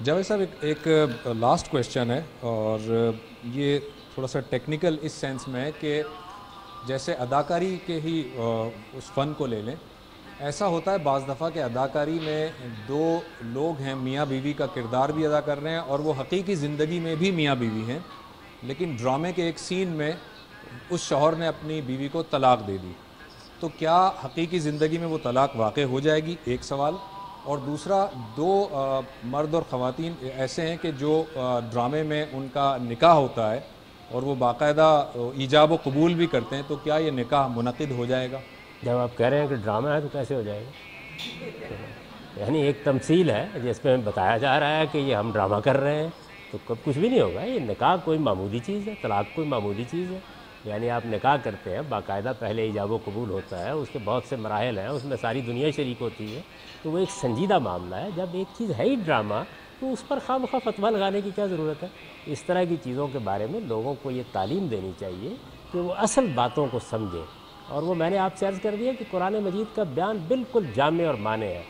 جاوید صاحب ایک last question ہے، اور یہ تھوڑا سا ٹیکنیکل اس سینس میں ہے کہ جیسے اداکاری کے ہی اس فن کو لے لیں، ایسا ہوتا ہے بعض دفعہ کہ اداکاری میں دو لوگ ہیں، میاں بیوی کا کردار بھی ادا کر رہے ہیں اور وہ حقیقی زندگی میں بھی میاں بیوی ہیں، لیکن ڈرامے کے ایک سین میں اس شوہر نے اپنی بیوی کو طلاق دے دی، تو کیا حقیقی زندگی میں وہ طلاق واقع ہو جائے گی؟ ایک سوال۔ اور دوسرا، دو مرد اور خواتین ایسے ہیں کہ جو ڈرامے میں ان کا نکاح ہوتا ہے اور وہ باقاعدہ ایجاب و قبول بھی کرتے ہیں، تو کیا یہ نکاح منعقد ہو جائے گا؟ جب آپ کہہ رہے ہیں کہ ڈرامہ ہے تو کیسے ہو جائے گا؟ یعنی ایک تمثیل ہے جس میں بتایا جا رہا ہے کہ یہ ہم ڈرامہ کر رہے ہیں، تو کچھ بھی نہیں ہوگا۔ یہ نکاح کوئی معمولی چیز ہے، طلاق کوئی معمولی چیز ہے۔ یعنی آپ نکاح کرتے ہیں، باقاعدہ پہلے ایجاب و قبول ہوتا ہے، اس کے بہت سے مراحل ہیں، اس میں ساری دنیا شریک ہوتی ہے، تو وہ ایک سنجیدہ معاملہ ہے۔ جب ایک چیز ہے ہی ڈرامہ، تو اس پر خواہ مخواہ فتویٰ لگانے کی کیا ضرورت ہے؟ اس طرح کی چیزوں کے بارے میں لوگوں کو یہ تعلیم دینی چاہیے کہ وہ اصل باتوں کو سمجھیں۔ اور وہ میں نے آپ سے عرض کر دیا کہ قرآن مجید کا بیان بالکل جامع اور مانع ہے۔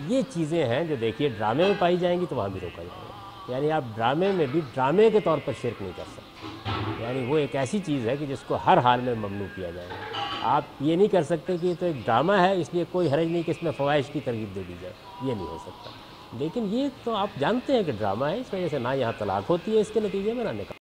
یہ چیزیں ہیں جو دیکھیے ڈرامے میں پائی جائیں گی تو وہاں بھی روکا جائے گا۔ یعنی آپ ڈرامے میں بھی ڈرامے کے طور پر شرک نہیں کر سکتے، یعنی وہ ایک ایسی چیز ہے کہ جس کو ہر حال میں ممنوع کیا جائے گا۔ آپ یہ نہیں کر سکتے کہ یہ تو ایک ڈرامہ ہے اس لیے کوئی حرج نہیں کہ اس میں فواہش کی ترغیب دے دی جائے، یہ نہیں ہو سکتا۔ لیکن یہ تو آپ جانتے ہیں کہ ڈرامہ ہے، اس وجہ سے نہ یہاں طلاق ہوتی ہے اس کے نتیجے میں، نہ نکاح۔